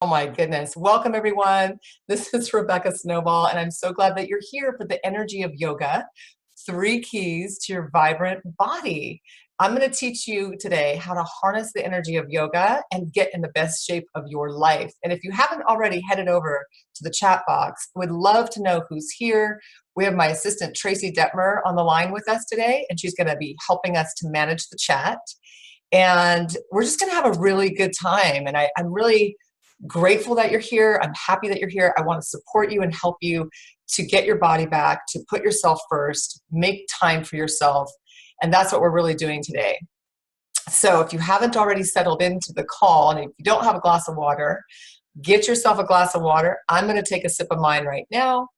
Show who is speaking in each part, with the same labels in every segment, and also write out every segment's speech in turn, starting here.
Speaker 1: Oh my goodness. Welcome, everyone. This is Rebecca Snowball, and I'm so glad that you're here for the energy of yoga, 3 keys to your vibrant body. I'm going to teach you today how to harness the energy of yoga and get in the best shape of your life. And if you haven't already headed over to the chat box, would love to know who's here. We have my assistant, Tracy Detmer, on the line with us today, and she's going to be helping us to manage the chat. And we're just going to have a really good time. And I'm really grateful that you're here. I'm happy that you're here. I want to support you and help you to get your body back, to put yourself first, make time for yourself. And that's what we're really doing today. So if you haven't already settled into the call, and if you don't have a glass of water, get yourself a glass of water. I'm going to take a sip of mine right now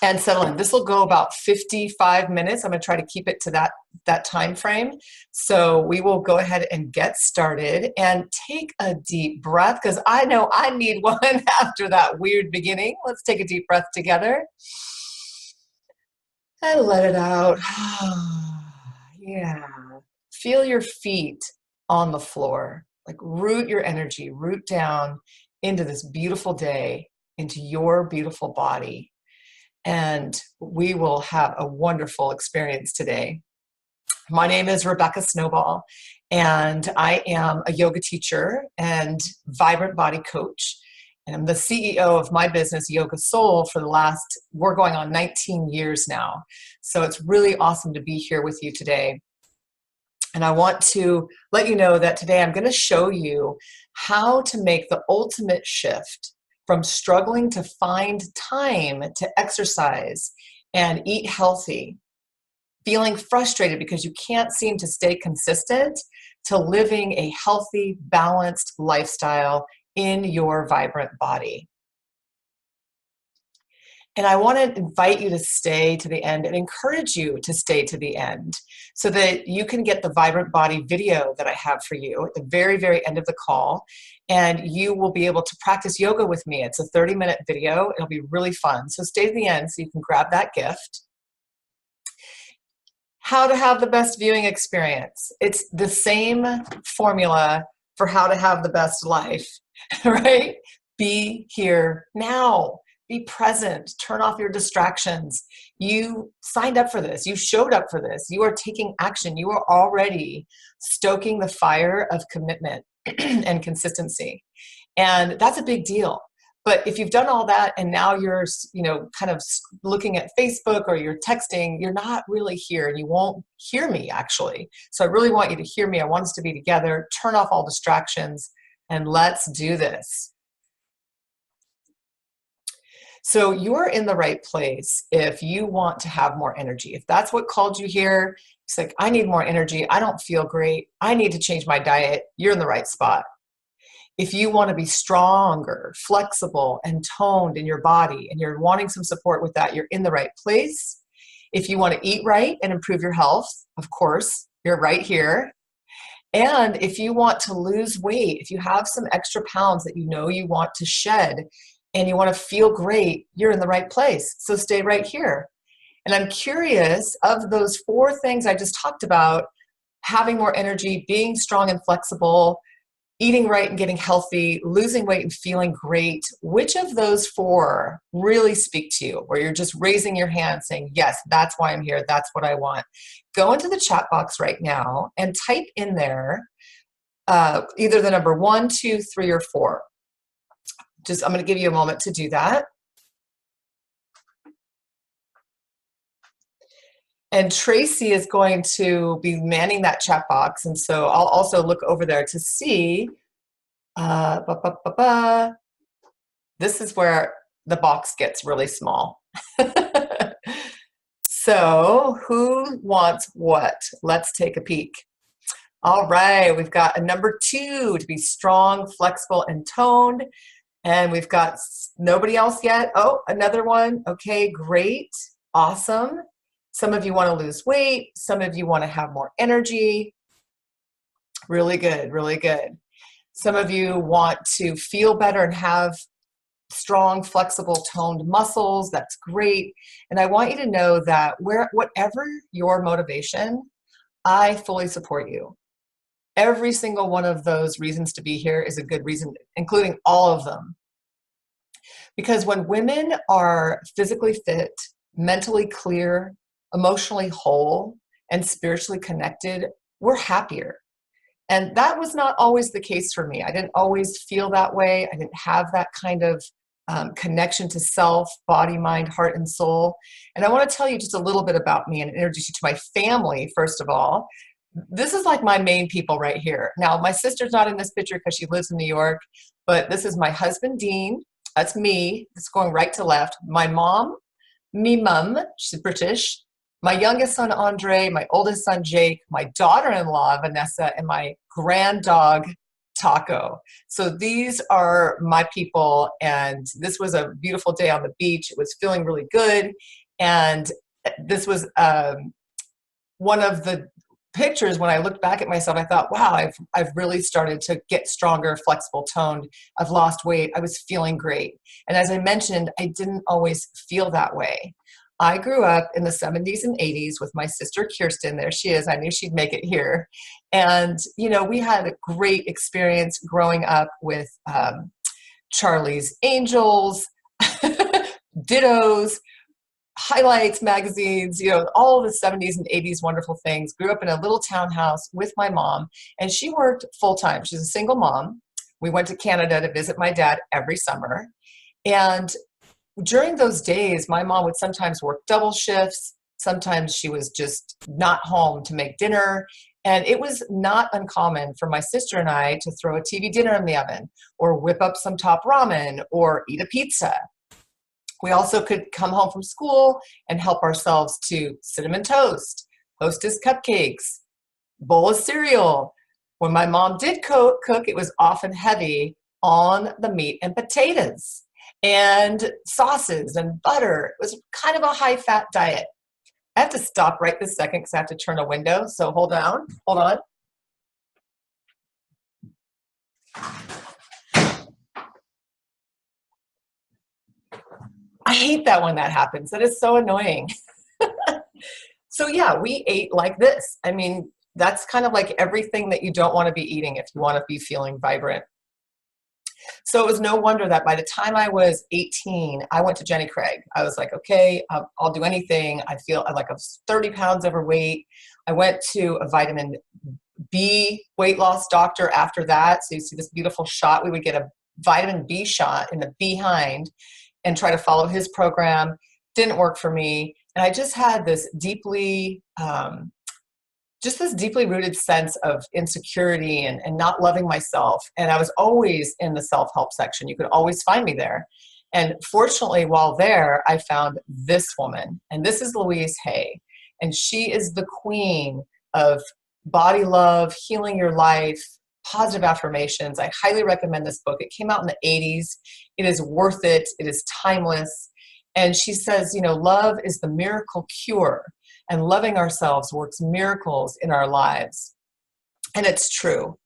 Speaker 1: and settle in. This will go about 55 minutes. I'm going to try to keep it to that time frame. So we will go ahead and get started and take a deep breath, because I know I need one after that weird beginning. Let's take a deep breath together and let it out. Yeah. Feel your feet on the floor. Like root your energy, root down into this beautiful day, into your beautiful body. And we will have a wonderful experience today. My name is Rebecca Snowball, and I am a yoga teacher and vibrant body coach. And I'm the CEO of my business, Yoga Soul, for we're going on 19 years now. So it's really awesome to be here with you today. And I want to let you know that today I'm going to show you how to make the ultimate shift from struggling to find time to exercise and eat healthy, feeling frustrated because you can't seem to stay consistent, to living a healthy, balanced lifestyle in your vibrant body. And I want to invite you to stay to the end and encourage you to stay to the end so that you can get the Vibrant Body video that I have for you at the very, very end of the call. And you will be able to practice yoga with me. It's a 30-minute video. It'll be really fun. So stay to the end so you can grab that gift. How to have the best viewing experience. It's the same formula for how to have the best life, right? Be here now. Be present. Turn off your distractions. You signed up for this. You showed up for this. You are taking action. You are already stoking the fire of commitment and consistency. And that's a big deal. But if you've done all that and now you're, kind of looking at Facebook or you're texting, you're not really here and you won't hear me actually. So I really want you to hear me. I want us to be together. Turn off all distractions and let's do this. So you're in the right place if you want to have more energy. If that's what called you here, it's like, I need more energy. I don't feel great. I need to change my diet. You're in the right spot. If you want to be stronger, flexible, and toned in your body, and you're wanting some support with that, you're in the right place. If you want to eat right and improve your health, of course, you're right here. And if you want to lose weight, if you have some extra pounds that you know you want to shed, and you want to feel great, you're in the right place. So stay right here. And I'm curious, of those 4 things I just talked about, having more energy, being strong and flexible, eating right and getting healthy, losing weight and feeling great, which of those 4 really speak to you, where you're just raising your hand saying, yes, that's why I'm here, that's what I want? Go into the chat box right now and type in there either the number 1, 2, 3, or 4. I'm going to give you a moment to do that. And Tracy is going to be manning that chat box. And so I'll also look over there to see. This is where the box gets really small. So who wants what? Let's take a peek. All right, we've got a number 2 to be strong, flexible, and toned. And we've got nobody else yet. Oh, another one. Okay, great. Awesome. Some of you want to lose weight. Some of you want to have more energy. Really good, really good. Some of you want to feel better and have strong, flexible, toned muscles. That's great. And I want you to know that whatever your motivation, I fully support you. Every single one of those reasons to be here is a good reason, including all of them. Because when women are physically fit, mentally clear, emotionally whole, and spiritually connected, we're happier. And that was not always the case for me. I didn't always feel that way. I didn't have that kind of connection to self, body, mind, heart, and soul. And I want to tell you just a little bit about me and introduce you to my family, first of all. This is like my main people right here. Now, my sister's not in this picture because she lives in New York, but this is my husband, Dean. That's me. It's going right to left. My mom, me mum, she's British. My youngest son, Andre, my oldest son, Jake, my daughter-in-law, Vanessa, and my grand dog, Taco. So these are my people, and this was a beautiful day on the beach. It was feeling really good, and this was one of the pictures. When I looked back at myself, I thought, wow, I've really started to get stronger, flexible, toned. I've lost weight. I was feeling great. And as I mentioned, I didn't always feel that way. I grew up in the 70s and 80s with my sister Kirsten. There she is. I knew she'd make it here. And, you know, we had a great experience growing up with Charlie's Angels, Dittos, Highlights magazines, you know, all the 70s and 80s wonderful things. Grew up in a little townhouse with my mom, and she worked full time. She's a single mom. We went to Canada to visit my dad every summer. And during those days, my mom would sometimes work double shifts. Sometimes she was just not home to make dinner. And it was not uncommon for my sister and I to throw a TV dinner in the oven or whip up some top ramen or eat a pizza. We also could come home from school and help ourselves to cinnamon toast, Hostess cupcakes, bowl of cereal. When my mom did cook, it was often heavy on the meat and potatoes and sauces and butter. It was kind of a high-fat diet. I have to stop right this second because I have to turn a window. So hold on. I hate that when that happens. That is so annoying. So yeah, we ate like this. I mean, that's kind of like everything that you don't want to be eating if you want to be feeling vibrant. So it was no wonder that by the time I was 18, I went to Jenny Craig. I was like, okay, I'll do anything. I was 30 pounds overweight. I went to a vitamin B weight loss doctor after that. So you see this beautiful shot. We would get a vitamin B shot in the behind and try to follow his program. Didn't work for me. And I just had this deeply rooted sense of insecurity and not loving myself. And I was always in the self-help section. You could always find me there. And fortunately, while there, I found this woman. And this is Louise Hay. And she is the queen of body love, healing your life, positive affirmations. I highly recommend this book. It came out in the 80s. It is worth it. It is timeless. And she says, you know, love is the miracle cure, and loving ourselves works miracles in our lives. And it's true.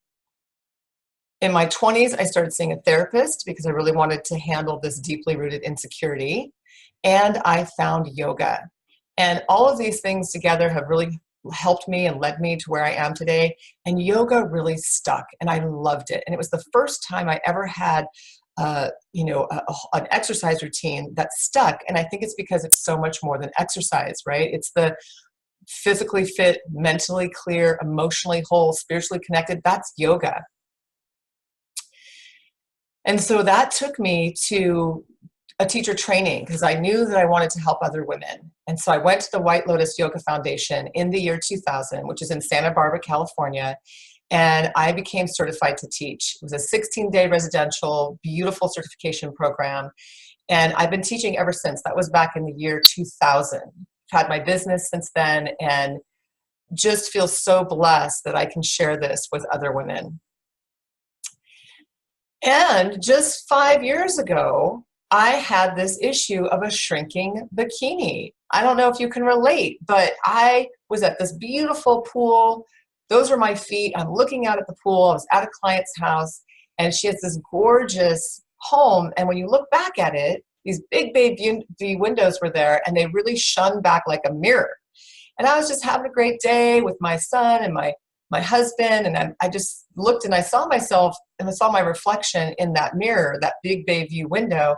Speaker 1: In my 20s, I started seeing a therapist because I really wanted to handle this deeply rooted insecurity. And I found yoga. And all of these things together have really helped me and led me to where I am today. And yoga really stuck, and I loved it. And it was the first time I ever had an exercise routine that stuck. And I think it's because it's so much more than exercise, right? It's the physically fit, mentally clear, emotionally whole, spiritually connected. That's yoga. And so that took me to a teacher training because I knew that I wanted to help other women. And so I went to the White Lotus Yoga Foundation in the year 2000, which is in Santa Barbara, California. And I became certified to teach. It was a 16-day residential, beautiful certification program. And I've been teaching ever since. That was back in the year 2000. I've had my business since then and just feel so blessed that I can share this with other women. And just 5 years ago, I had this issue of a shrinking bikini. I don't know if you can relate, but I was at this beautiful pool. Those were my feet. I'm looking out at the pool. I was at a client's house, and she has this gorgeous home. And when you look back at it, these big bay view windows were there, and they really shone back like a mirror. And I was just having a great day with my son and my my husband, and I just looked and I saw myself and I saw my reflection in that mirror, that big bay view window.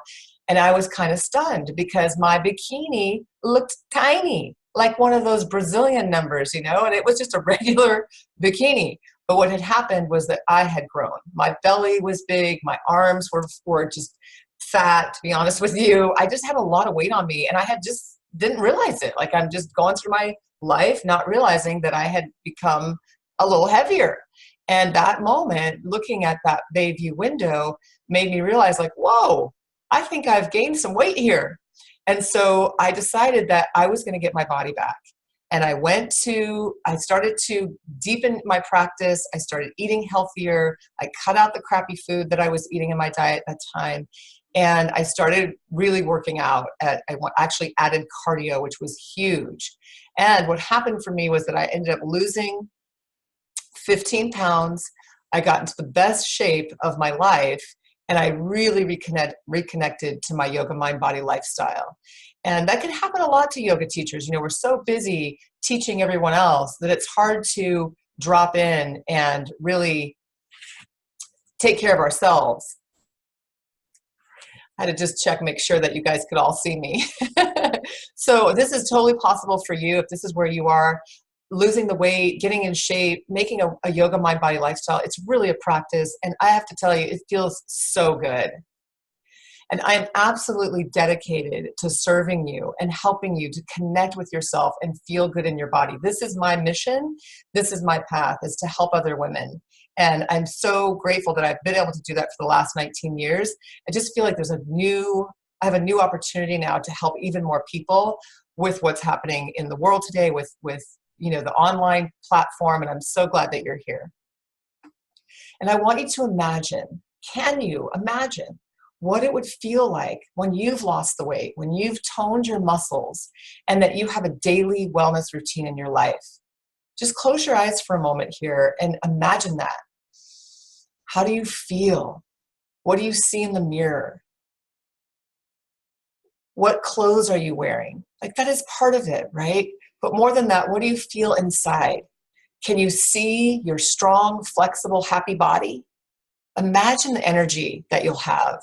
Speaker 1: And I was kind of stunned because my bikini looked tiny, like one of those Brazilian numbers, and it was just a regular bikini. But what had happened was that I had grown. My belly was big. My arms were just fat, to be honest with you. I just had a lot of weight on me, and I had just didn't realize it. Like, I'm just going through my life not realizing that I had become a little heavier. And that moment, looking at that Bayview window, made me realize, like, whoa, I think I've gained some weight here. And so I decided that I was going to get my body back. And I started to deepen my practice. I started eating healthier. I cut out the crappy food that I was eating in my diet at that time. And I started really working out. I actually added cardio, which was huge. And what happened for me was that I ended up losing 15 pounds. I got into the best shape of my life. And I really reconnected to my yoga, mind, body lifestyle. And that can happen a lot to yoga teachers. We're so busy teaching everyone else that it's hard to drop in and really take care of ourselves. I had to just check, make sure that you guys could all see me. So this is totally possible for you if this is where you are. Losing the weight, getting in shape, making a yoga, mind, body lifestyle. It's really a practice. And I have to tell you, it feels so good. And I am absolutely dedicated to serving you and helping you to connect with yourself and feel good in your body. This is my mission. This is my path, is to help other women. And I'm so grateful that I've been able to do that for the last 19 years. I just feel like I have a new opportunity now to help even more people with what's happening in the world today with the online platform, and I'm so glad that you're here. And I want you to imagine, can you imagine what it would feel like when you've lost the weight, when you've toned your muscles, and that you have a daily wellness routine in your life? Just close your eyes for a moment here and imagine that. How do you feel? What do you see in the mirror? What clothes are you wearing? Like, that is part of it, right? But more than that, what do you feel inside? Can you see your strong, flexible, happy body? Imagine the energy that you'll have.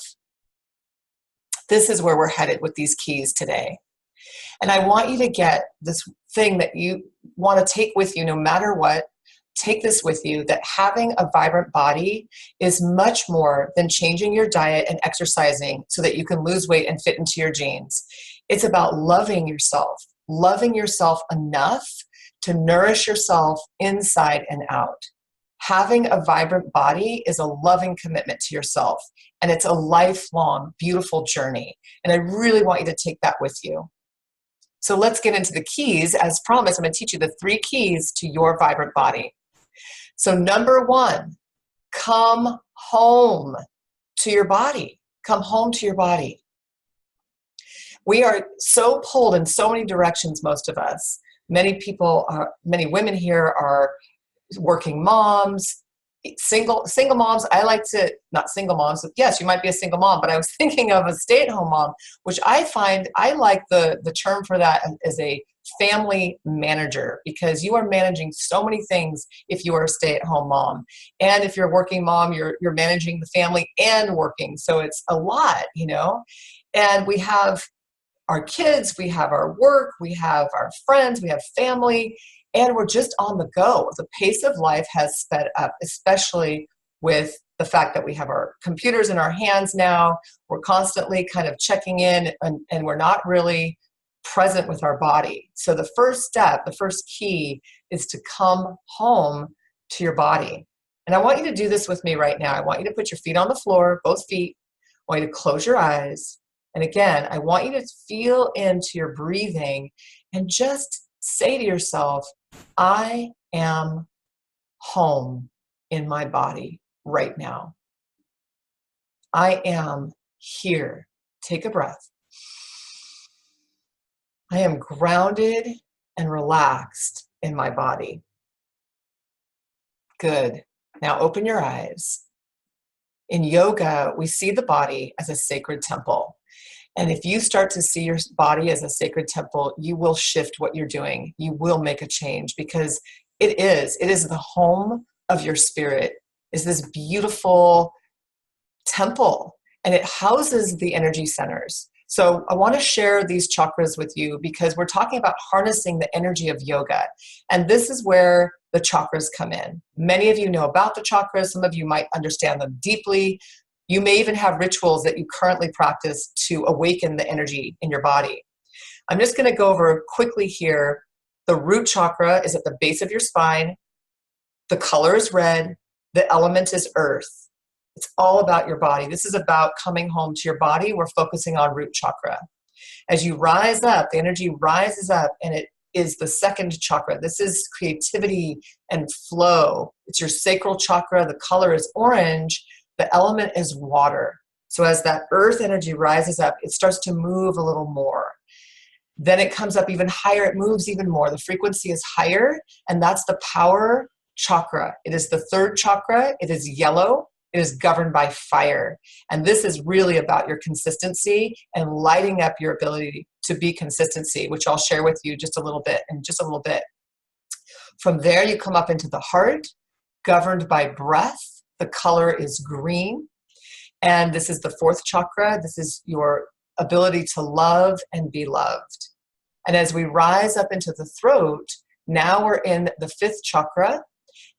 Speaker 1: This is where we're headed with these keys today. And I want you to get this thing that you want to take with you no matter what. Take this with you, that having a vibrant body is much more than changing your diet and exercising so that you can lose weight and fit into your jeans. It's about loving yourself enough to nourish yourself inside and out. Having a vibrant body is a loving commitment to yourself, and it's a lifelong, beautiful journey. And I really want you to take that with you. So let's get into the keys. As promised, I'm going to teach you the 3 keys to your vibrant body. So number 1, come home to your body. Come home to your body. We are so pulled in so many directions, most of us. Many women here are working moms, single moms. Not single moms. Yes, you might be a single mom, but I was thinking of a stay-at-home mom, which I like the term for that as a family manager, because you are managing so many things if you are a stay-at-home mom. And if you're a working mom, you're managing the family and working. So it's a lot, And we have our kids, we have our work, we have our friends, we have family, and we're just on the go. The pace of life has sped up, especially with the fact that we have our computers in our hands now. We're constantly kind of checking in, and we're not really present with our body. So the first step, the first key, is to come home to your body. And I want you to do this with me right now. I want you to put your feet on the floor, both feet. I want you to close your eyes. And again, I want you to feel into your breathing and just say to yourself, I am home in my body right now. I am here. Take a breath. I am grounded and relaxed in my body. Good. Now open your eyes. In yoga, we see the body as a sacred temple. And if you start to see your body as a sacred temple, you will shift what you're doing. You will make a change, because It is. It is the home of your spirit. Is this beautiful temple, and it houses the energy centers. So I want to share these chakras with you because we're talking about harnessing the energy of yoga. And this is where the chakras come in. Many of you know about the chakras. Some of you might understand them deeply. You may even have rituals that you currently practice to awaken the energy in your body. I'm just going to go over quickly here. The root chakra is at the base of your spine. The color is red. The element is earth. It's all about your body. This is about coming home to your body. We're focusing on root chakra. As you rise up, the energy rises up, and it is the second chakra. This is creativity and flow. It's your sacral chakra. The color is orange. The element is water. So as that earth energy rises up, it starts to move a little more. Then it comes up even higher. It moves even more. The frequency is higher, and that's the power chakra. It is the third chakra. It is yellow. It is governed by fire. And this is really about your consistency and lighting up your ability to be consistency, which I'll share with you just a little bit in just a little bit. From there, you come up into the heart, governed by breath. The color is green. And this is the fourth chakra. This is your ability to love and be loved. And as we rise up into the throat, now we're in the fifth chakra.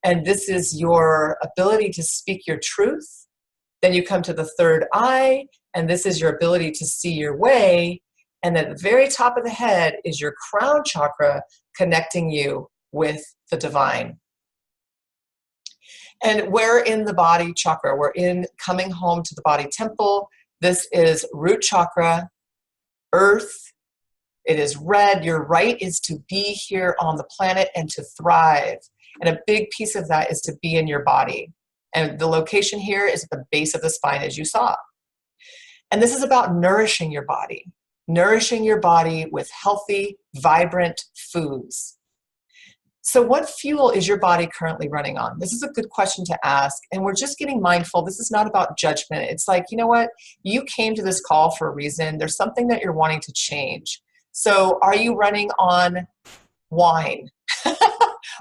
Speaker 1: And this is your ability to speak your truth. Then you come to the third eye, and this is your ability to see your way. And at the very top of the head is your crown chakra, connecting you with the divine. And we're in the body chakra. We're in coming home to the body temple. This is root chakra, earth. It is red. Your right is to be here on the planet and to thrive. And a big piece of that is to be in your body. And the location here is at the base of the spine, as you saw. And this is about nourishing your body with healthy, vibrant foods. So what fuel is your body currently running on? This is a good question to ask. And we're just getting mindful. This is not about judgment. It's like, you know what? You came to this call for a reason. There's something that you're wanting to change. So are you running on wine?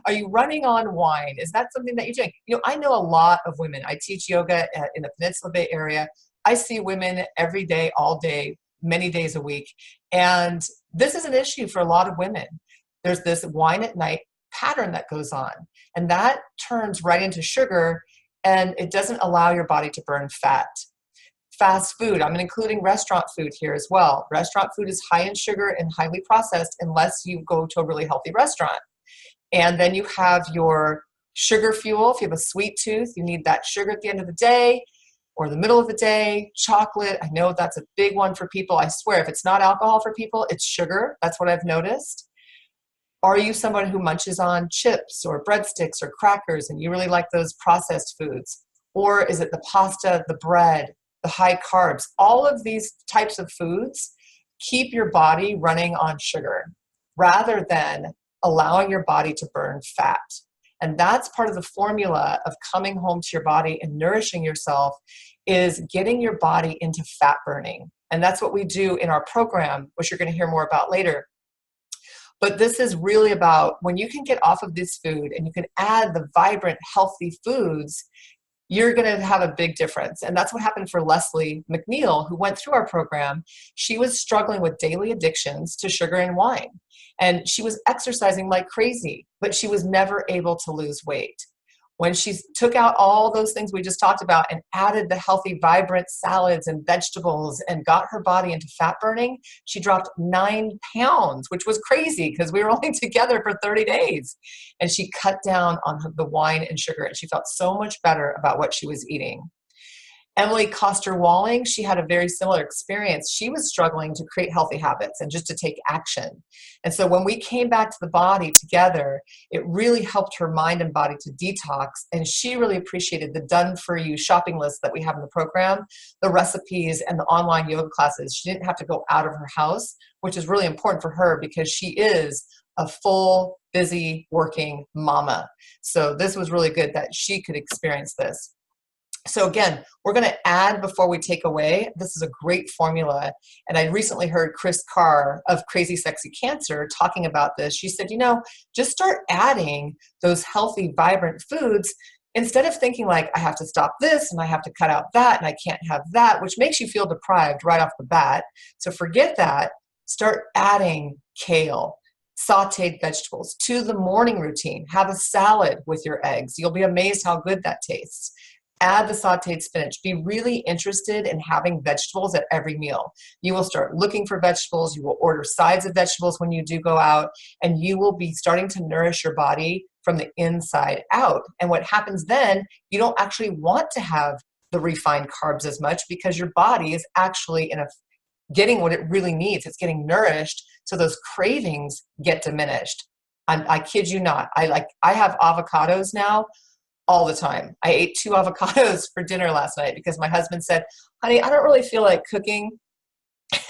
Speaker 1: Are you running on wine? Is that something that you're doing? You know, I know a lot of women. I teach yoga in the Peninsula Bay Area. I see women every day, all day, many days a week. And this is an issue for a lot of women. There's this wine at night pattern that goes on. And that turns right into sugar, and it doesn't allow your body to burn fat. Fast food, I'm including restaurant food here as well. Restaurant food is high in sugar and highly processed unless you go to a really healthy restaurant. And then you have your sugar fuel. If you have a sweet tooth, you need that sugar at the end of the day or the middle of the day. Chocolate, I know that's a big one for people. I swear, if it's not alcohol for people, it's sugar. That's what I've noticed. Are you someone who munches on chips or breadsticks or crackers and you really like those processed foods? Or is it the pasta, the bread, the high carbs? All of these types of foods keep your body running on sugar rather than allowing your body to burn fat. And that's part of the formula of coming home to your body and nourishing yourself, is getting your body into fat burning. And that's what we do in our program, which you're going to hear more about later. But this is really about when you can get off of this food and you can add the vibrant, healthy foods, you're going to have a big difference. And that's what happened for Leslie McNeil, who went through our program. She was struggling with daily addictions to sugar and wine. And she was exercising like crazy, but she was never able to lose weight. When she took out all those things we just talked about and added the healthy, vibrant salads and vegetables and got her body into fat burning, she dropped 9 pounds, which was crazy because we were only together for 30 days. And she cut down on the wine and sugar, and she felt so much better about what she was eating. Emily Koster-Walling, she had a very similar experience. She was struggling to create healthy habits and just to take action. And so when we came back to the body together, it really helped her mind and body to detox. And she really appreciated the done-for-you shopping list that we have in the program, the recipes and the online yoga classes. She didn't have to go out of her house, which is really important for her because she is a full, busy, working mama. So this was really good that she could experience this. So again, we're going to add before we take away. This is a great formula. And I recently heard Chris Carr of Crazy Sexy Cancer talking about this. She said, just start adding those healthy, vibrant foods instead of thinking like, I have to stop this and I have to cut out that and I can't have that, which makes you feel deprived right off the bat. So forget that. Start adding kale, sauteed vegetables to the morning routine. Have a salad with your eggs. You'll be amazed how good that tastes. Add the sauteed spinach. Be really interested in having vegetables at every meal. You will start looking for vegetables. You will order sides of vegetables when you do go out, and you will be starting to nourish your body from the inside out. And what happens then, you don't actually want to have the refined carbs as much because your body is actually getting what it really needs. It's getting nourished, so those cravings get diminished. I kid you not. I have avocados now all the time. I ate 2 avocados for dinner last night because my husband said, honey, I don't really feel like cooking.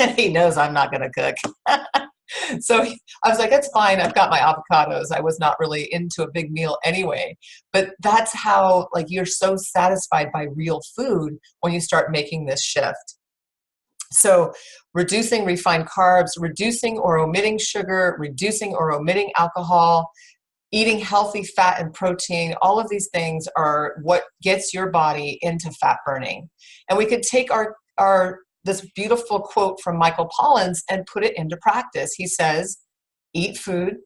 Speaker 1: And he knows I'm not going to cook. So I was like, it's fine. I've got my avocados. I was not really into a big meal anyway. But that's how you're so satisfied by real food when you start making this shift. So reducing refined carbs, reducing or omitting sugar, reducing or omitting alcohol, eating healthy fat and protein, all of these things are what gets your body into fat burning. And we could take this beautiful quote from Michael Pollan and put it into practice. He says, eat food,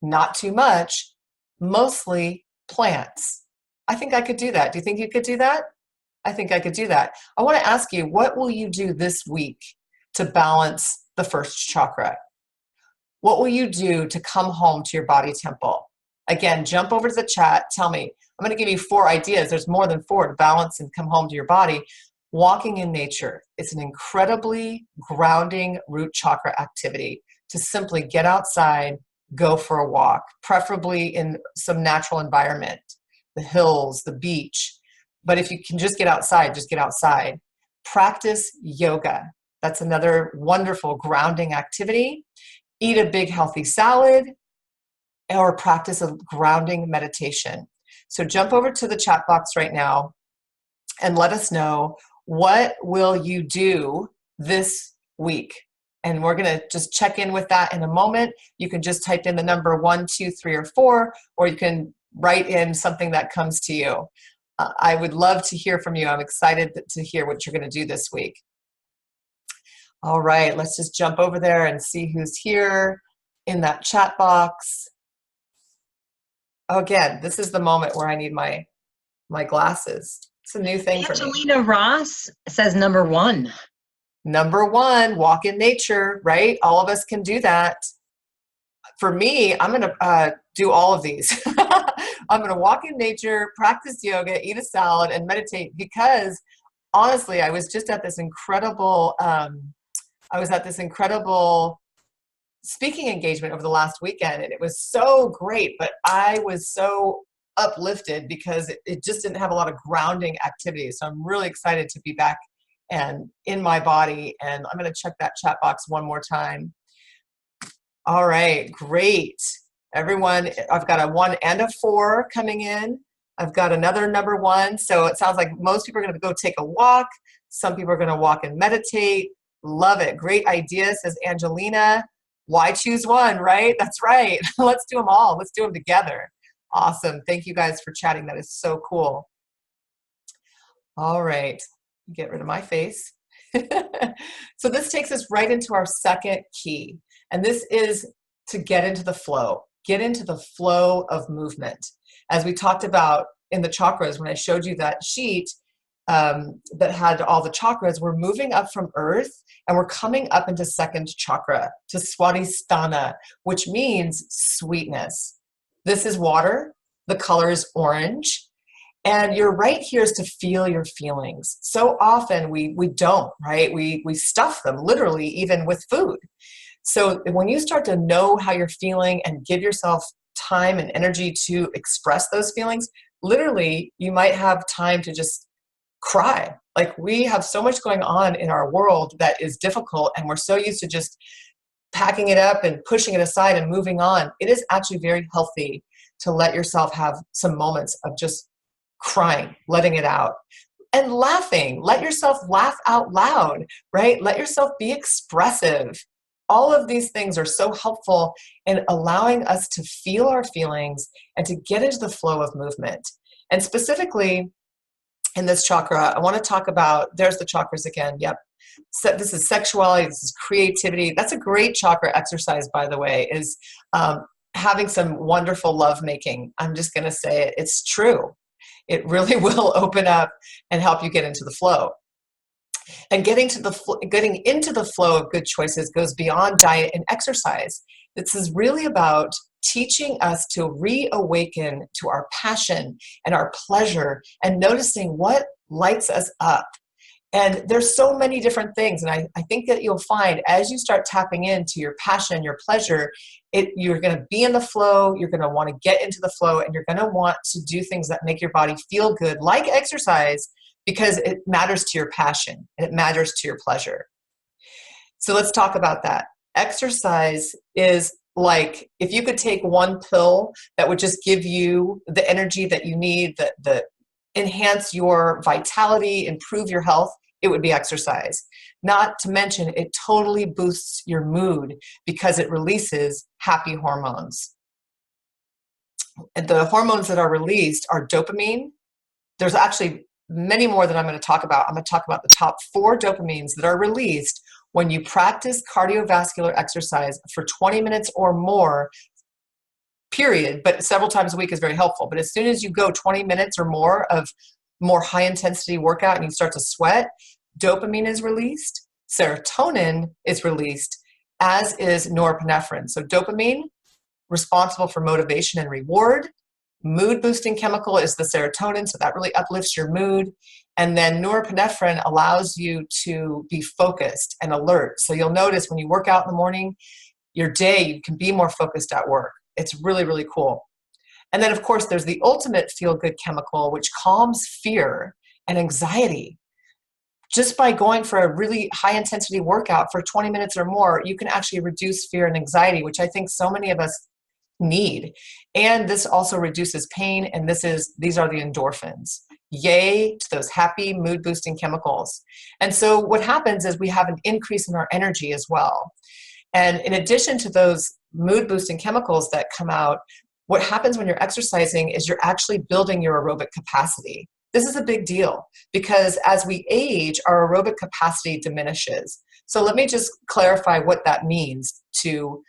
Speaker 1: not too much, mostly plants. I think I could do that. Do you think you could do that? I think I could do that. I want to ask you, what will you do this week to balance the first chakra? What will you do to come home to your body temple? Again, jump over to the chat. Tell me. I'm going to give you 4 ideas. There's more than 4 to balance and come home to your body. Walking in nature. It's an incredibly grounding root chakra activity to simply get outside, go for a walk, preferably in some natural environment, the hills, the beach. But if you can just get outside, just get outside. Practice yoga. That's another wonderful grounding activity. Eat a big healthy salad or practice a grounding meditation. So jump over to the chat box right now and let us know, what will you do this week? And we're going to just check in with that in a moment. You can just type in the number 1, 2, 3, or 4, or you can write in something that comes to you. I would love to hear from you. I'm excited to hear what you're going to do this week. All right, let's just jump over there and see who's here in that chat box. Again, this is the moment where I need my glasses. It's a new thing for me.
Speaker 2: Angelina Ross says number 1.
Speaker 1: Number 1, walk in nature, right? All of us can do that. For me, I'm going to do all of these. I'm going to walk in nature, practice yoga, eat a salad, and meditate because honestly, I was just at this incredible speaking engagement over the last weekend, and it was so great, but I was so uplifted because it just didn't have a lot of grounding activities. So I'm really excited to be back and in my body, and I'm going to check that chat box one more time. All right, great. Everyone, I've got a 1 and a 4 coming in. I've got another number 1. So it sounds like most people are going to go take a walk. Some people are going to walk and meditate. Love it. Great idea, says Angelina. Why choose 1, right? That's right. Let's do them all. Let's do them together. Awesome. Thank you guys for chatting. That is so cool. All right. Get rid of my face. So this takes us right into our second key. And this is to get into the flow. Get into the flow of movement. As we talked about in the chakras, when I showed you that sheet that had all the chakras, we're moving up from earth and we're coming up into second chakra, to Swadhisthana, which means sweetness. This is water. The color is orange. And your right here is to feel your feelings. So often we don't, right? We stuff them literally, even with food. So when you start to know how you're feeling and give yourself time and energy to express those feelings, literally you might have time to just cry. Like, we have so much going on in our world that is difficult, and we're so used to just packing it up and pushing it aside and moving on. It is actually very healthy to let yourself have some moments of just crying, letting it out. And laughing, let yourself laugh out loud, right? Let yourself be expressive. All of these things are so helpful in allowing us to feel our feelings and to get into the flow of movement. And specifically in this chakra, I want to talk about, there's the chakras again. Yep. So this is sexuality, this is creativity. That's a great chakra exercise, by the way, is having some wonderful lovemaking. I'm just going to say it. It's true. It really will open up and help you get into the flow. And getting into the flow of good choices goes beyond diet and exercise. This is really about teaching us to reawaken to our passion and our pleasure and noticing what lights us up. And there's so many different things. And I think that you'll find as you start tapping into your passion, your pleasure, you're going to be in the flow, you're going to want to get into the flow, and you're going to want to do things that make your body feel good, like exercise, because it matters to your passion and it matters to your pleasure. So let's talk about that. Exercise is like, if you could take one pill that would just give you the energy that you need, that enhance your vitality, improve your health, it would be exercise. Not to mention, it totally boosts your mood because it releases happy hormones. And the hormones that are released are dopamine. There's actually many more that I'm going to talk about. I'm going to talk about the top 4 dopamines that are released when you practice cardiovascular exercise for 20 minutes or more, period, but several times a week is very helpful. But as soon as you go 20 minutes or more of more high intensity workout and you start to sweat, dopamine is released, serotonin is released, as is norepinephrine. So dopamine, responsible for motivation and reward. Mood boosting chemical is the serotonin, so that really uplifts your mood. And then norepinephrine allows you to be focused and alert. So you'll notice when you work out in the morning, your day, you can be more focused at work. It's really, really cool. And then, of course, there's the ultimate feel-good chemical, which calms fear and anxiety. Just by going for a really high-intensity workout for 20 minutes or more, you can actually reduce fear and anxiety, which I think so many of us need. And this also reduces pain, and these are the endorphins. Yay to those happy mood-boosting chemicals. And so what happens is we have an increase in our energy as well. And in addition to those mood-boosting chemicals that come out, what happens when you're exercising is you're actually building your aerobic capacity. This is a big deal because as we age, our aerobic capacity diminishes. So let me just clarify what that means to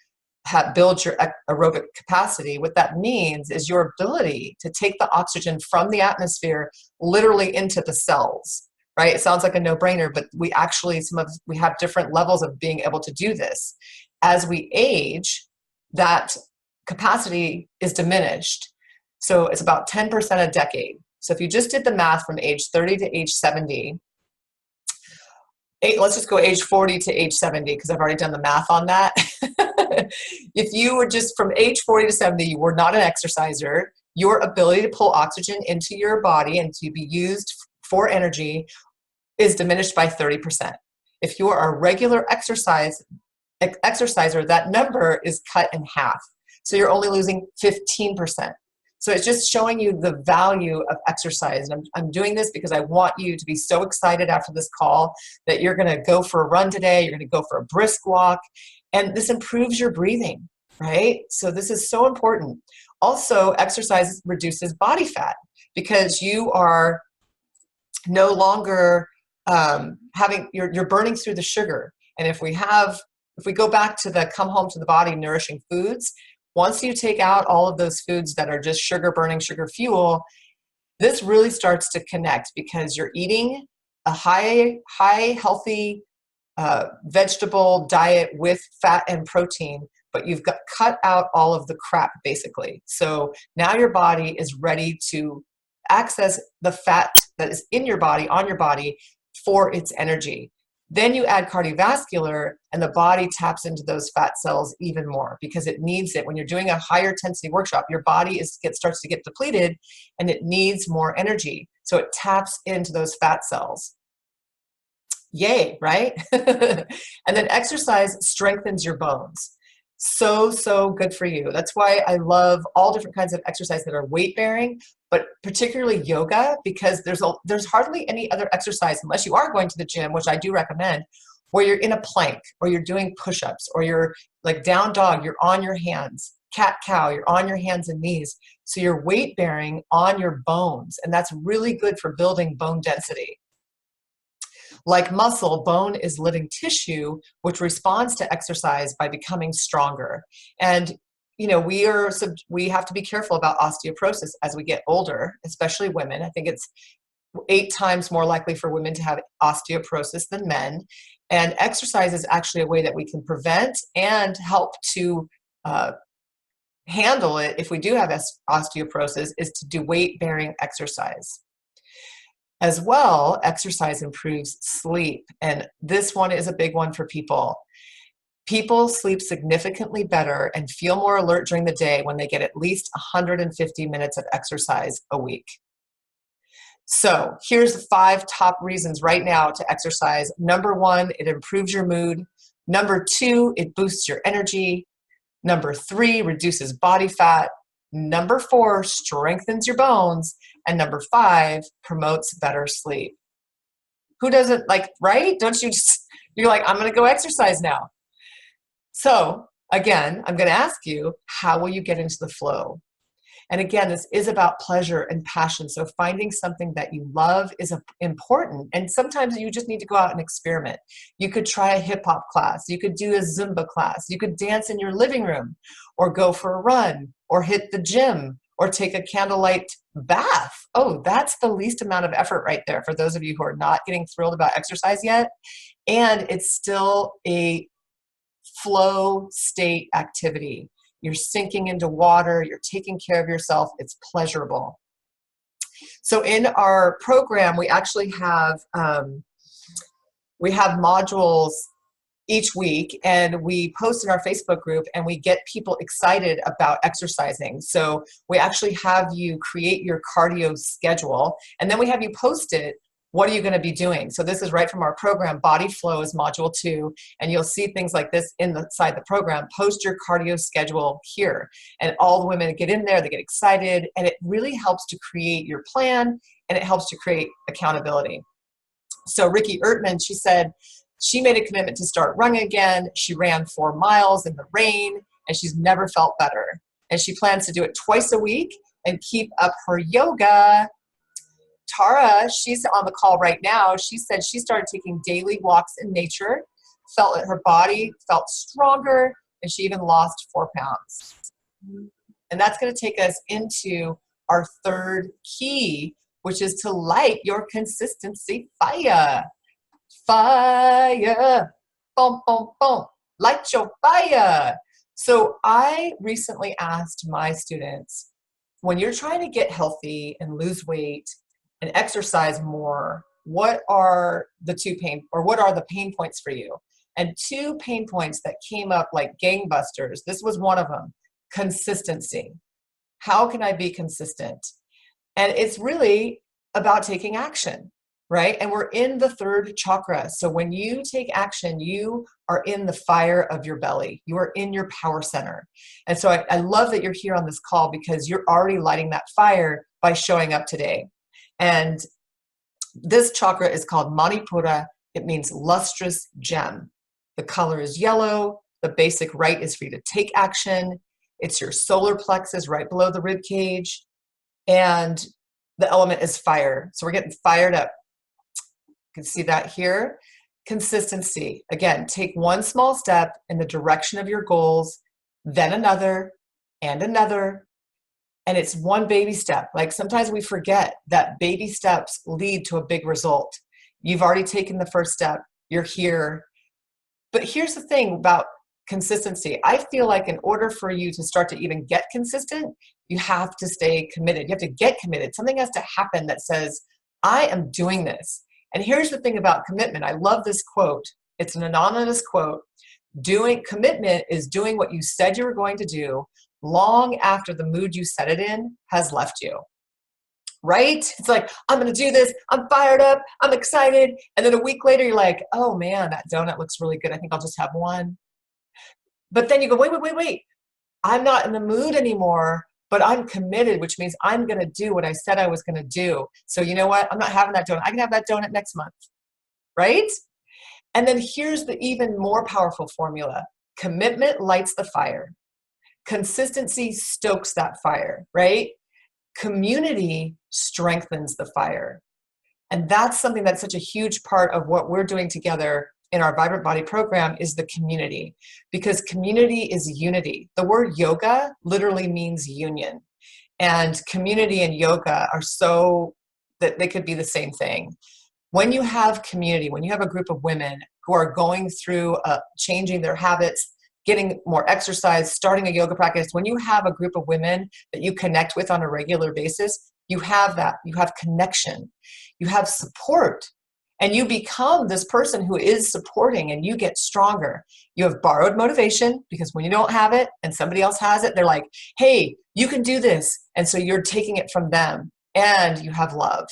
Speaker 1: build your aerobic capacity. What that means is your ability to take the oxygen from the atmosphere literally into the cells, right? It sounds like a no-brainer, but we have different levels of being able to do this. As we age, that capacity is diminished. So it's about 10% a decade. So if you just did the math from age 30 to age 70, let's just go age 40 to age 70 because I've already done the math on that. If you were just from age 40 to 70, you were not an exerciser, your ability to pull oxygen into your body and to be used for energy is diminished by 30%. If you are a regular exerciser, that number is cut in half. So you're only losing 15%. So it's just showing you the value of exercise. And I'm doing this because I want you to be so excited after this call that you're going to go for a run today, you're going to go for a brisk walk, and this improves your breathing, right? So this is so important. Also, exercise reduces body fat because you are no longer you're burning through the sugar. And if we go back to the come home to the body nourishing foods, once you take out all of those foods that are just sugar burning, sugar fuel, this really starts to connect because you're eating a high healthy vegetable diet with fat and protein, but you've cut out all of the crap basically. So now your body is ready to access the fat that is in your body, on your body, for its energy. Then you add cardiovascular and the body taps into those fat cells even more because it needs it. When you're doing a higher intensity workshop, your body starts to get depleted and it needs more energy. So it taps into those fat cells. Yay, right? And then exercise strengthens your bones. So good for you. That's why I love all different kinds of exercise that are weight bearing, but particularly yoga, because there's hardly any other exercise, unless you are going to the gym, which I do recommend, where you're in a plank or you're doing push-ups or you're like down dog, you're on your hands, cat cow, you're on your hands and knees. So you're weight bearing on your bones, and that's really good for building bone density. Like muscle, bone is living tissue which responds to exercise by becoming stronger. And we have to be careful about osteoporosis as we get older, especially women. I think it's 8 times more likely for women to have osteoporosis than men. And exercise is actually a way that we can prevent and help to handle it if we do have osteoporosis, is to do weight-bearing exercise. As well, exercise improves sleep, and this one is a big one for people. People sleep significantly better and feel more alert during the day when they get at least 150 minutes of exercise a week. So here's the 5 top reasons right now to exercise. Number 1, it improves your mood. Number 2, it boosts your energy. Number 3, reduces body fat. Number 4, strengthens your bones. And number 5, promotes better sleep. Who doesn't like, right? Don't you just, you're like, I'm going to go exercise now. So again, I'm going to ask you, how will you get into the flow? And again, this is about pleasure and passion. So finding something that you love is important. And sometimes you just need to go out and experiment. You could try a hip hop class. You could do a Zumba class. You could dance in your living room, or go for a run, or hit the gym, or take a candlelight bath. Oh, that's the least amount of effort right there for those of you who are not getting thrilled about exercise yet. And it's still a flow state activity. You're sinking into water, you're taking care of yourself, it's pleasurable. So in our program, we actually have modules each week, and we post in our Facebook group, and we get people excited about exercising. So we actually have you create your cardio schedule, and then we have you post it. What are you going to be doing? So this is right from our program. Body Flow is module 2, and you'll see things like this inside the program. Post your cardio schedule here, and all the women get in there, they get excited, and it really helps to create your plan, and it helps to create accountability. So Ricky Ertman, she said she made a commitment to start running again. She ran 4 miles in the rain, and she's never felt better. And she plans to do it twice a week and keep up her yoga. Tara, she's on the call right now. She said she started taking daily walks in nature, felt that her body felt stronger, and she even lost 4 pounds. And that's going to take us into our 3rd key, which is to light your consistency fire. Fire, boom, boom, boom, light your fire. So I recently asked my students, when you're trying to get healthy and lose weight and exercise more, what are the pain points for you? And 2 pain points that came up like gangbusters. This was one of them: consistency. How can I be consistent? And it's really about taking action, right? And we're in the 3rd chakra. So when you take action, you are in the fire of your belly. You are in your power center. And so I love that you're here on this call, because you're already lighting that fire by showing up today. And this chakra is called Manipura. It means lustrous gem. The color is yellow. The basic right is for you to take action. It's your solar plexus right below the rib cage. And the element is fire. So we're getting fired up. You can see that here. Consistency. Again, take one small step in the direction of your goals, then another and another. And it's one baby step. Like sometimes we forget that baby steps lead to a big result. You've already taken the first step. You're here. But here's the thing about consistency. I feel like in order for you to start to even get consistent, you have to stay committed. You have to get committed. Something has to happen that says, I am doing this. And here's the thing about commitment. I love this quote. It's an anonymous quote. Commitment is doing what you said you were going to do long after the mood you set it in has left you. Right? It's like, I'm going to do this. I'm fired up. I'm excited. And then a week later, you're like, oh man, that donut looks really good. I think I'll just have one. But then you go, wait. I'm not in the mood anymore, but I'm committed, which means I'm going to do what I said I was going to do. So you know what? I'm not having that donut. I can have that donut next month, right? And then here's the even more powerful formula. Commitment lights the fire. Consistency stokes that fire, right? Community strengthens the fire. And that's something that's such a huge part of what we're doing together in our Vibrant Body program is the community, because community is unity. The word yoga literally means union, and community and yoga are so that they could be the same thing. When you have community, when you have a group of women who are going through changing their habits, getting more exercise, starting a yoga practice, when you have a group of women that you connect with on a regular basis, you have that. You have connection. You have support. And you become this person who is supporting, and you get stronger. You have borrowed motivation, because when you don't have it and somebody else has it, they're like, hey, you can do this. And so you're taking it from them, and you have love.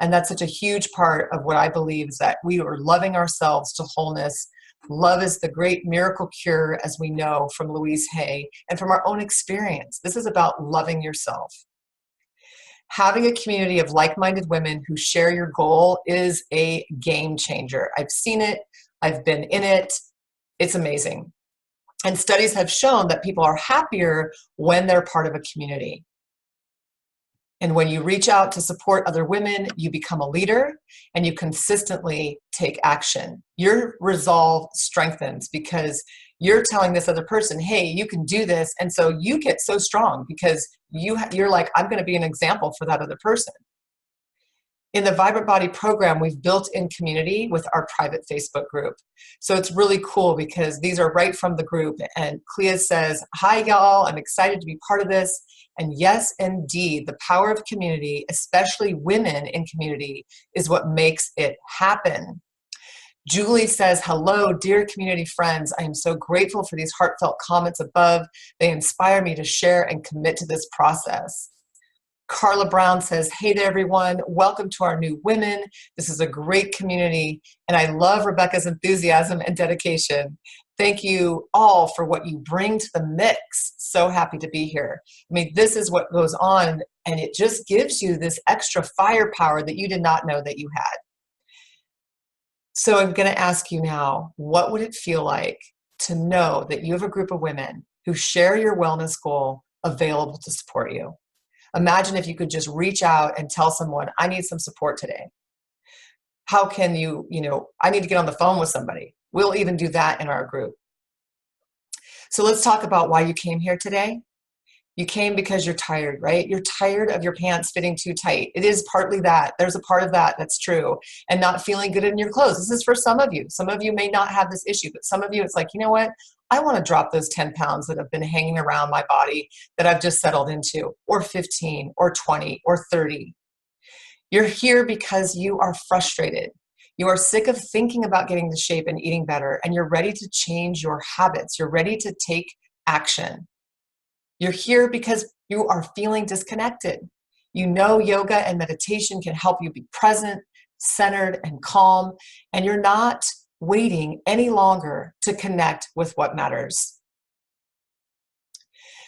Speaker 1: And that's such a huge part of what I believe is that we are loving ourselves to wholeness. Love is the great miracle cure, as we know from Louise Hay and from our own experience. This is about loving yourself. Having a community of like-minded women who share your goal is a game changer. I've seen it. I've been in it. It's amazing. And studies have shown that people are happier when they're part of a community. And when you reach out to support other women, you become a leader and you consistently take action. Your resolve strengthens because you're telling this other person, hey, you can do this. And so you get so strong because you're like, I'm going to be an example for that other person. In the Vibrant Body program, we've built in community with our private Facebook group. So it's really cool because these are right from the group. And Clea says, hi, y'all. I'm excited to be part of this. And yes, indeed, the power of community, especially women in community, is what makes it happen. Julie says, hello, dear community friends. I am so grateful for these heartfelt comments above. They inspire me to share and commit to this process. Carla Brown says, hey there, everyone. Welcome to our new women. This is a great community, and I love Rebecca's enthusiasm and dedication. Thank you all for what you bring to the mix. So happy to be here. I mean, this is what goes on, and it just gives you this extra firepower that you did not know that you had. So I'm going to ask you now, what would it feel like to know that you have a group of women who share your wellness goal available to support you? Imagine if you could just reach out and tell someone, I need some support today. How can you, I need to get on the phone with somebody. We'll even do that in our group. So let's talk about why you came here today. You came because you're tired, right? You're tired of your pants fitting too tight. It is partly that. There's a part of that that's true. And not feeling good in your clothes. This is for some of you. Some of you may not have this issue, but some of you, it's like, you know what? I want to drop those 10 pounds that have been hanging around my body that I've just settled into, or 15, or 20, or 30. You're here because you are frustrated. You are sick of thinking about getting into shape and eating better, and you're ready to change your habits. You're ready to take action. You're here because you are feeling disconnected. You know yoga and meditation can help you be present, centered, and calm, and you're not waiting any longer to connect with what matters.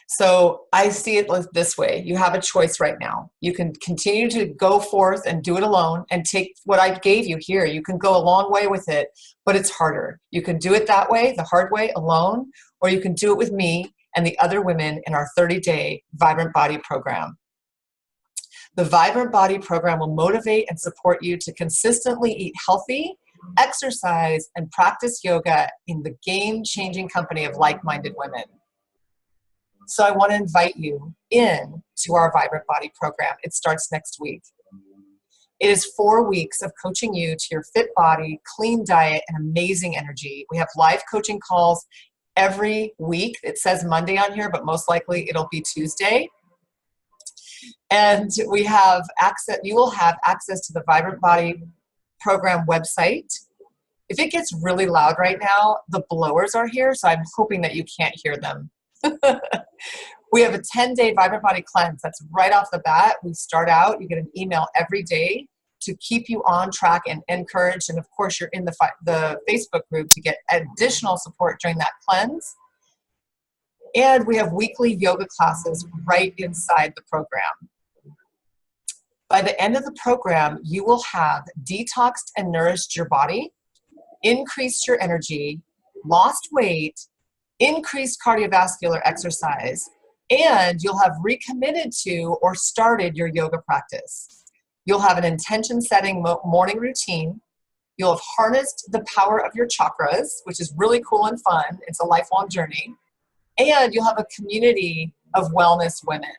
Speaker 1: So I see it this way. You have a choice right now. You can continue to go forth and do it alone and take what I gave you here. You can go a long way with it, but it's harder. You can do it that way, the hard way, alone, or you can do it with me and the other women in our 30-day Vibrant Body program. The Vibrant Body program will motivate and support you to consistently eat healthy, exercise, and practice yoga in the game-changing company of like-minded women. So I want to invite you in to our Vibrant Body program. It starts next week. It is 4 weeks of coaching you to your fit body, clean diet, and amazing energy. We have live coaching calls every week. It says Monday on here, but most likely it'll be Tuesday. And we have access, you will have access to the Vibrant Body program website. If it gets really loud right now, the blowers are here, so I'm hoping that you can't hear them. We have a 10-day Vibrant Body cleanse. That's right off the bat. We start out, you get an email every day to keep you on track and encouraged. And of course, you're in the Facebook group to get additional support during that cleanse. And we have weekly yoga classes right inside the program. By the end of the program, you will have detoxed and nourished your body, increased your energy, lost weight, increased cardiovascular exercise, and you'll have recommitted to or started your yoga practice. You'll have an intention setting morning routine. You'll have harnessed the power of your chakras, which is really cool and fun. It's a lifelong journey. And you'll have a community of wellness women.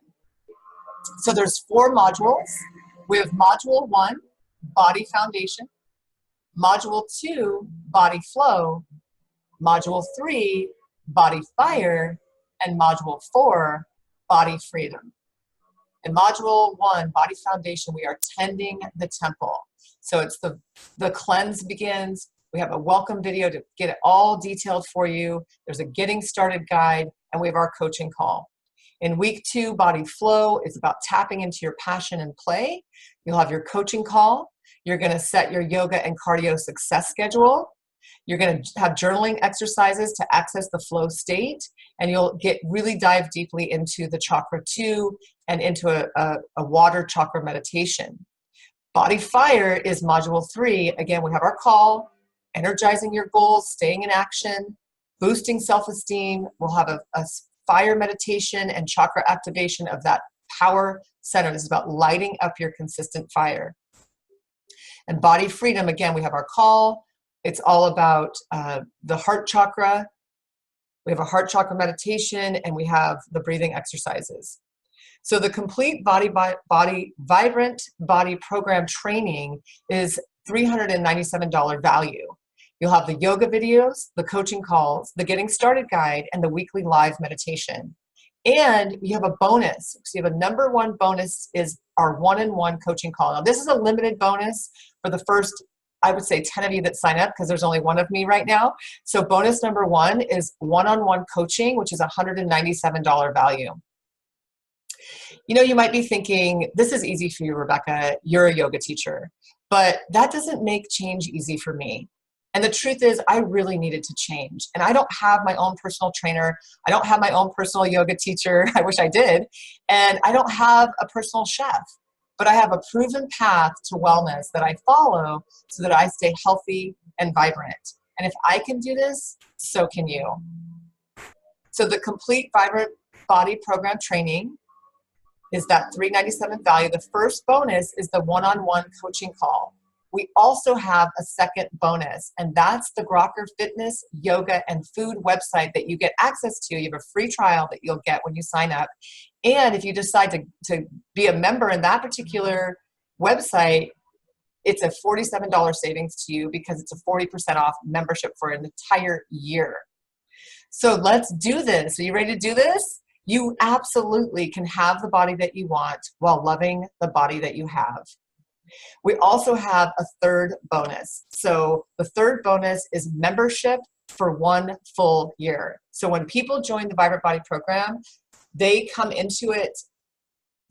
Speaker 1: So there's 4 modules. We have module 1, body foundation, module 2, body flow, module 3, body fire, and module 4, body freedom. In module 1, body foundation, we are tending the temple. So it's the cleanse begins. We have a welcome video to get it all detailed for you. There's a getting started guide, and we have our coaching call. In week 2, body flow is about tapping into your passion and play. You'll have your coaching call. You're going to set your yoga and cardio success schedule. You're going to have journaling exercises to access the flow state, and you'll really dive deeply into the chakra 2 and into a water chakra meditation. Body fire is module 3. Again, we have our call, energizing your goals, staying in action, boosting self-esteem. We'll have a fire meditation and chakra activation of that power center. This is about lighting up your consistent fire. And body freedom, again, we have our call. It's all about the heart chakra. We have a heart chakra meditation, and we have the breathing exercises. So the complete Vibrant Body Program training is $397 value. You'll have the yoga videos, the coaching calls, the getting started guide, and the weekly live meditation. And you have a bonus. So you have a number 1 bonus is our one-on-one coaching call. Now this is a limited bonus for the first, I would say 10 of you that sign up, because there's only 1 of me right now. So bonus number 1 is one-on-one coaching, which is $197 value. You know, you might be thinking, this is easy for you, Rebecca. You're a yoga teacher. But that doesn't make change easy for me. And the truth is, I really needed to change. And I don't have my own personal trainer. I don't have my own personal yoga teacher. I wish I did. And I don't have a personal chef. But I have a proven path to wellness that I follow so that I stay healthy and vibrant. And if I can do this, so can you. So the complete Vibrant Body Program training is that $397 value. The first bonus is the one-on-one coaching call. We also have a second bonus, and that's the Grocker Fitness, Yoga, and Food website that you get access to. You have a free trial that you'll get when you sign up. And if you decide to be a member in that particular website, it's a $47 savings to you because it's a 40% off membership for an entire year. So let's do this. Are you ready to do this? You absolutely can have the body that you want while loving the body that you have. We also have a third bonus. So the third bonus is membership for 1 full year. So when people join the Vibrant Body Program, they come into it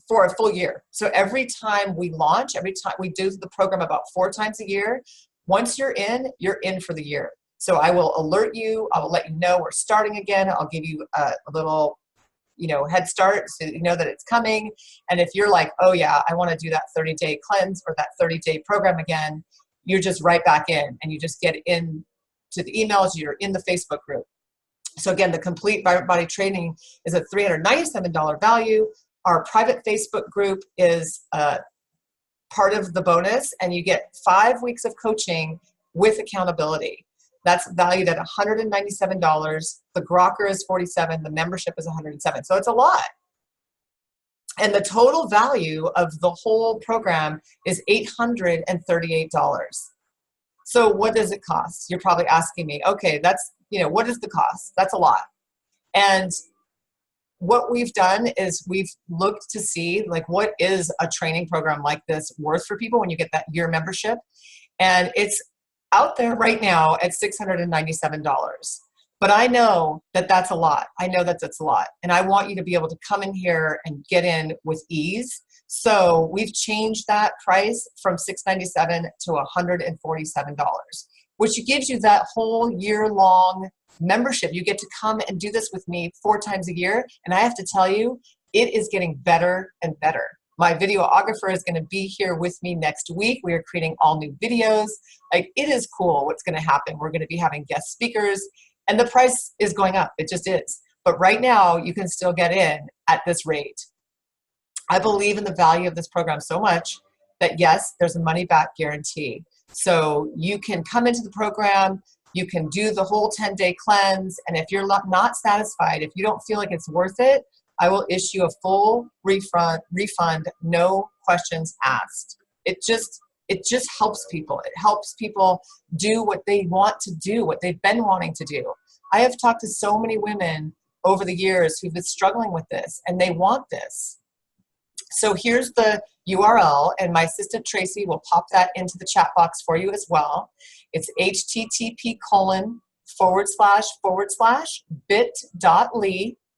Speaker 1: for a full year. So every time we launch, every time we do the program about 4 times a year, once you're in for the year. So I will alert you. I will let you know we're starting again. I'll give you a little head start so you know that it's coming. And if you're like, oh yeah, I want to do that 30-day cleanse or that 30-day program again, you're just right back in and you just get in to the emails. You're in the Facebook group. So again, the complete Vibrant Body training is a $397 value. Our private Facebook group is part of the bonus, and you get 5 weeks of coaching with accountability. That's valued at $197. The Grocker is $47. The membership is $107. So it's a lot. And the total value of the whole program is $838. So what does it cost? You're probably asking me, okay, that's, what is the cost? That's a lot. And what we've done is we've looked to see, like, what is a training program like this worth for people when you get that year membership? And it's out there right now at $697. But I know that that's a lot. I know that that's a lot. And I want you to be able to come in here and get in with ease. So we've changed that price from $697 to $147, which gives you that whole year-long membership. You get to come and do this with me 4 times a year. And I have to tell you, it is getting better and better. My videographer is going to be here with me next week. We are creating all new videos. Like, it is cool what's going to happen. We're going to be having guest speakers, and the price is going up. It just is. But right now, you can still get in at this rate. I believe in the value of this program so much that, yes, there's a money-back guarantee. So you can come into the program, you can do the whole 10-day cleanse, and if you're not satisfied, if you don't feel like it's worth it, I will issue a full refund, no questions asked. It just helps people. It helps people do what they want to do, what they've been wanting to do. I have talked to so many women over the years who've been struggling with this, and they want this. So here's the URL, and my assistant Tracy will pop that into the chat box for you as well. It's http://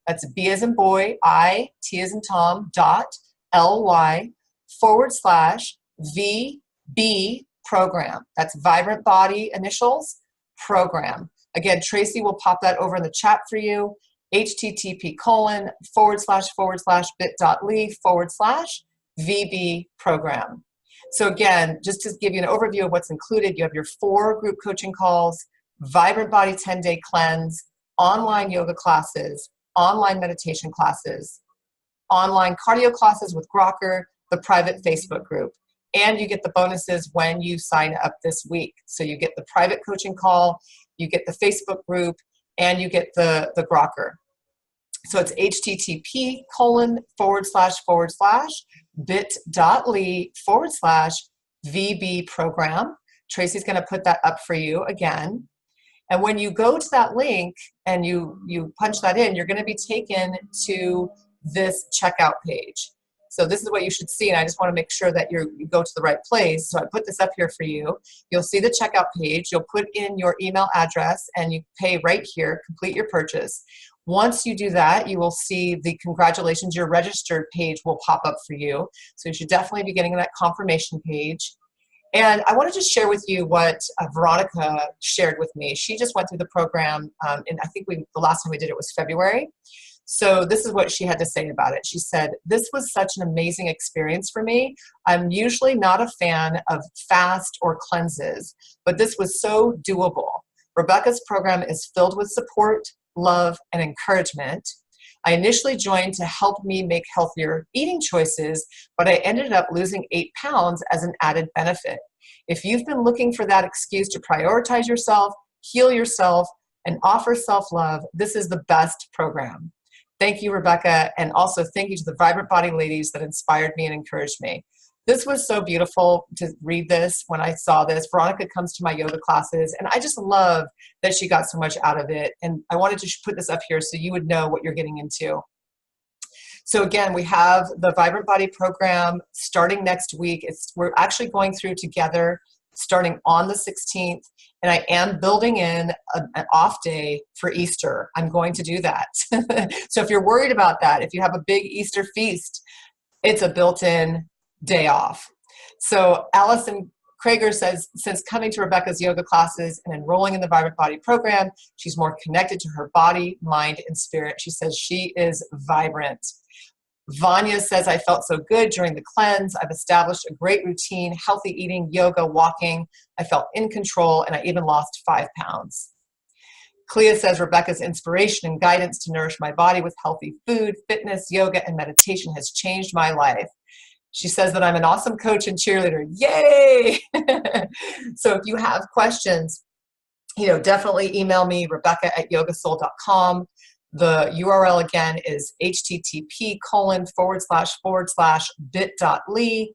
Speaker 1: that's B as in boy, I, T as in Tom, .ly / VB program. That's Vibrant Body initials program. Again, Tracy will pop that over in the chat for you. http:// bit.ly / VB program. So again, just to give you an overview of what's included, you have your 4 group coaching calls, Vibrant Body 10-day cleanse, online yoga classes, online meditation classes, online cardio classes with Grocker, the private Facebook group. And you get the bonuses when you sign up this week. So you get the private coaching call, you get the Facebook group, and you get the Grocker. So it's http:// bit.ly / VB program. Tracy's going to put that up for you again. And when you go to that link and you punch that in, you're going to be taken to this checkout page. So this is what you should see, and I just want to make sure that you go to the right place. So I put this up here for you. You'll see the checkout page. You'll put in your email address, and you pay right here, complete your purchase. Once you do that, you will see the congratulations, you're registered page will pop up for you. So you should definitely be getting that confirmation page. And I want to just share with you what Veronica shared with me. She just went through the program, and I think the last time we did it was February. So this is what she had to say about it. She said, "This was such an amazing experience for me. I'm usually not a fan of fast or cleanses, but this was so doable. Rebecca's program is filled with support, love, and encouragement. I initially joined to help me make healthier eating choices, but I ended up losing 8 pounds as an added benefit. If you've been looking for that excuse to prioritize yourself, heal yourself, and offer self-love, this is the best program. Thank you, Rebecca, and also thank you to the Vibrant Body ladies that inspired me and encouraged me." This was so beautiful to read this when I saw this. Veronica comes to my yoga classes, and I just love that she got so much out of it. And I wanted to put this up here so you would know what you're getting into. So again, we have the Vibrant Body program starting next week. We're actually going through together starting on the 16th, and I am building in an off day for Easter. I'm going to do that. So if you're worried about that, if you have a big Easter feast, it's a built-in day off. So Allison Krager says, since coming to Rebecca's yoga classes and enrolling in the Vibrant Body program, she's more connected to her body, mind, and spirit. She says she is vibrant. Vanya says, I felt so good during the cleanse. I've established a great routine, healthy eating, yoga, walking. I felt in control, and I even lost 5 pounds. Clea says, Rebecca's inspiration and guidance to nourish my body with healthy food, fitness, yoga, and meditation has changed my life. She says that I'm an awesome coach and cheerleader. Yay! So if you have questions, definitely email me, rebecca@yogasoul.com. The URL again is http:// bit.ly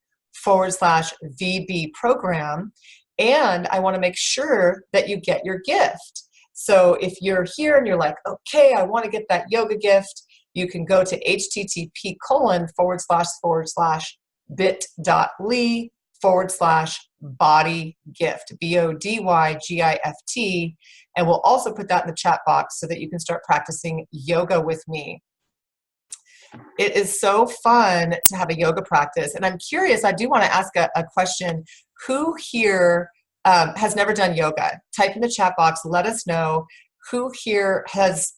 Speaker 1: / VB program. And I want to make sure that you get your gift. So if you're here and you're like, okay, I want to get that yoga gift, you can go to http:// bit.ly / body gift, BODYGIFT. And we'll also put that in the chat box so that you can start practicing yoga with me. It is so fun to have a yoga practice. And I'm curious, I do want to ask a question. Who here has never done yoga? Type in the chat box, let us know. who here has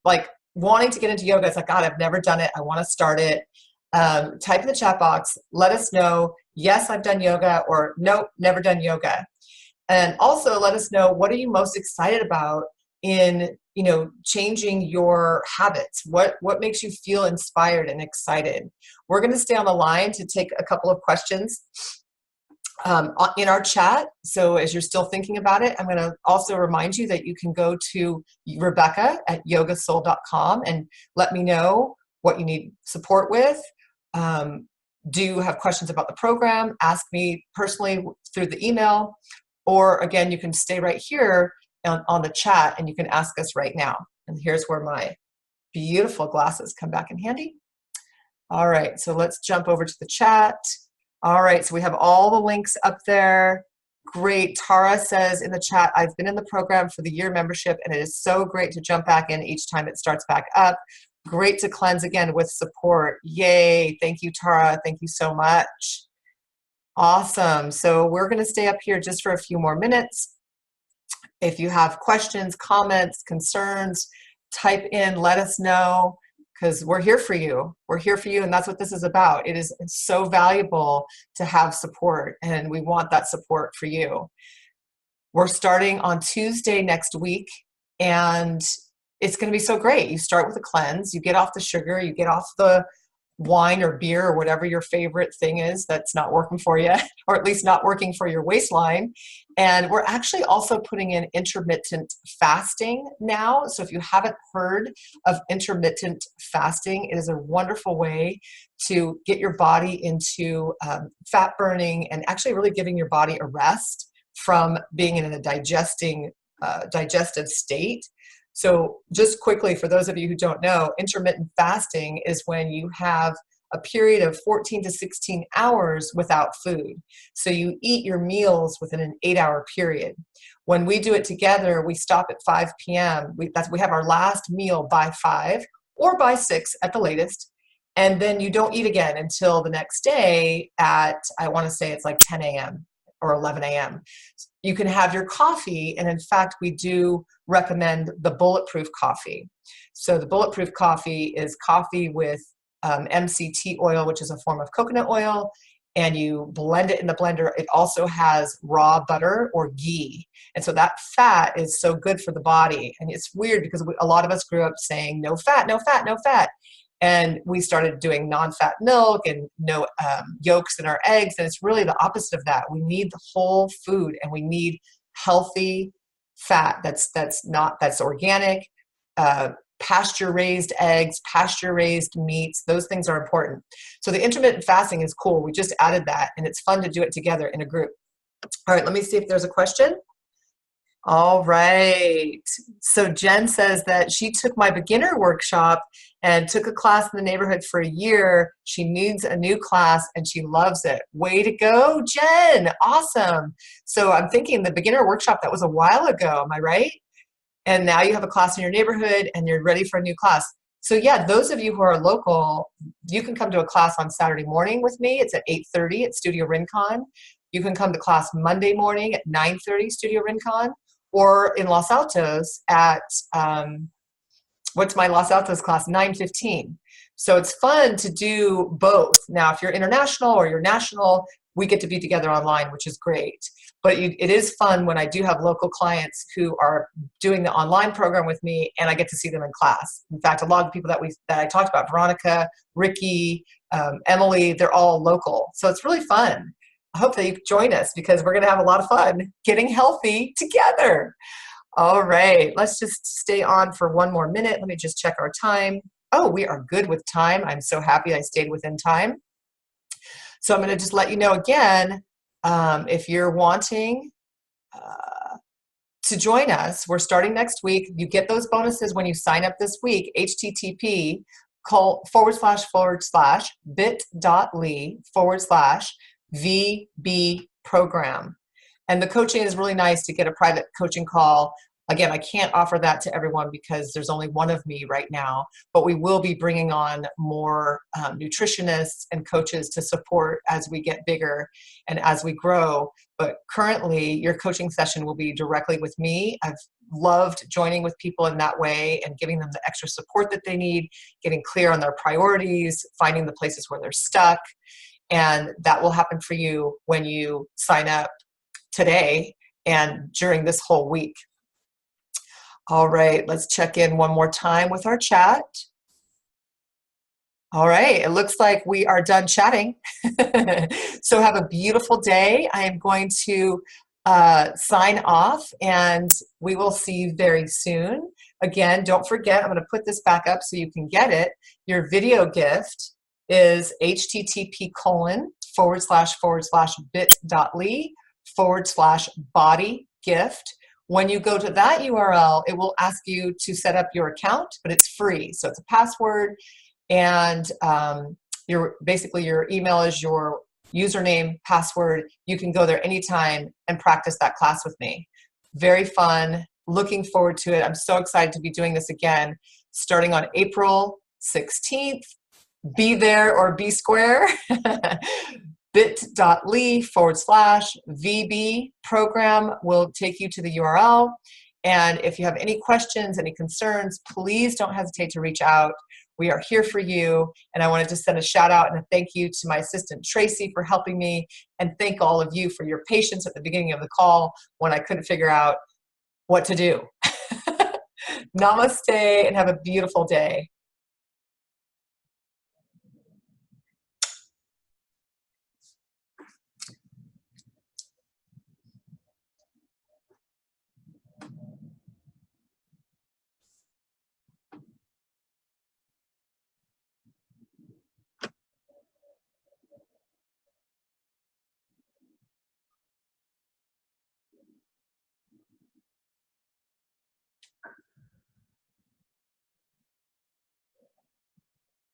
Speaker 1: like wanting to get into yoga? It's like, God, I've never done it. I want to start it. Type in the chat box. Let us know. Yes, I've done yoga, or nope, never done yoga. And also let us know, what are you most excited about in, changing your habits? What makes you feel inspired and excited? We're going to stay on the line to take a couple of questions in our chat. So as you're still thinking about it, I'm going to also remind you that you can go to Rebecca at yogasoul.com and let me know what you need support with. Do you have questions about the program? Ask me personally through the email, or again, you can stay right here on the chat and you can ask us right now. And here's where my beautiful glasses come back in handy. All right, so let's jump over to the chat. All right, so we have all the links up there. Great. Tara says in the chat, I've been in the program for the year membership, and it is so great to jump back in each time it starts back up. Great to cleanse again with support. Yay. Thank you, Tara. Thank you so much. Awesome. So we're going to stay up here just for a few more minutes. If you have questions, comments, concerns, type in, let us know, because we're here for you. We're here for you, and that's what this is about. It's so valuable to have support, and we want that support for you. We're starting on Tuesday next week, and it's going to be so great. You start with a cleanse, you get off the sugar, you get off the wine or beer or whatever your favorite thing is that's not working for you, or at least not working for your waistline. And we're actually also putting in intermittent fasting now. So if you haven't heard of intermittent fasting, it is a wonderful way to get your body into fat burning and actually really giving your body a rest from being in a digestive state. So just quickly, for those of you who don't know, intermittent fasting is when you have a period of 14 to 16 hours without food. So you eat your meals within an 8-hour period. When we do it together, we stop at 5 p.m. We have our last meal by 5 or by 6 at the latest. And then you don't eat again until the next day at, I want to say it's like 10 a.m. or 11 a.m. You can have your coffee, and in fact, we do recommend the bulletproof coffee. So the bulletproof coffee is coffee with MCT oil, which is a form of coconut oil, and you blend it in the blender. It also has raw butter or ghee, and so that fat is so good for the body. And it's weird because a lot of us grew up saying no fat, no fat, no fat. And we started doing non-fat milk and no yolks in our eggs. And it's really the opposite of that. We need the whole food, and we need healthy fat that's organic, pasture-raised eggs, pasture-raised meats. Those things are important. So the intermittent fasting is cool. We just added that, and it's fun to do it together in a group. All right, let me see if there's a question. All right. So Jen says that she took my beginner workshop and took a class in the neighborhood for a year. She needs a new class and she loves it. Way to go, Jen. Awesome. So I'm thinking the beginner workshop, that was a while ago. Am I right? And now you have a class in your neighborhood and you're ready for a new class. So yeah, those of you who are local, you can come to a class on Saturday morning with me. It's at 8:30 at Studio Rincon. You can come to class Monday morning at 9:30 Studio Rincon, or in Los Altos at, what's my Los Altos class? 9:15. So it's fun to do both. Now, if you're international or you're national, we get to be together online, which is great. But it is fun when I do have local clients who are doing the online program with me, and I get to see them in class. In fact, a lot of people that I talked about, Veronica, Ricky, Emily, they're all local. So it's really fun. I hope that you join us because we're going to have a lot of fun getting healthy together. All right, let's just stay on for one more minute. Let me just check our time. Oh, we are good with time. I'm so happy I stayed within time. So I'm going to just let you know again, if you're wanting to join us, we're starting next week. You get those bonuses when you sign up this week. http://bit.ly/VB program. And the coaching is really nice to get a private coaching call Again, I can't offer that to everyone because there's only one of me right now, but we will be bringing on more nutritionists and coaches to support as we get bigger and as we grow. But currently, your coaching session will be directly with me. I've loved joining with people in that way and giving them the extra support that they need, getting clear on their priorities, finding the places where they're stuck. And that will happen for you when you sign up today and during this whole week. All right, let's check in one more time with our chat. All right, it looks like we are done chatting. So have a beautiful day. I am going to sign off and we will see you very soon. Again, don't forget, I'm going to put this back up so you can get it. Your video gift is http://bit.ly/body gift. When you go to that URL, it will ask you to set up your account, but it's free. So it's a password, and basically your email is your username, password. You can go there anytime and practice that class with me. Very fun. Looking forward to it. I'm so excited to be doing this again, starting on April 16th. Be there or be square. bit.ly/VB program will take you to the URL. And if you have any questions, any concerns, please don't hesitate to reach out. We are here for you. And I wanted to send a shout out and a thank you to my assistant, Tracy, for helping me, and thank all of you for your patience at the beginning of the call when I couldn't figure out what to do. Namaste and have a beautiful day.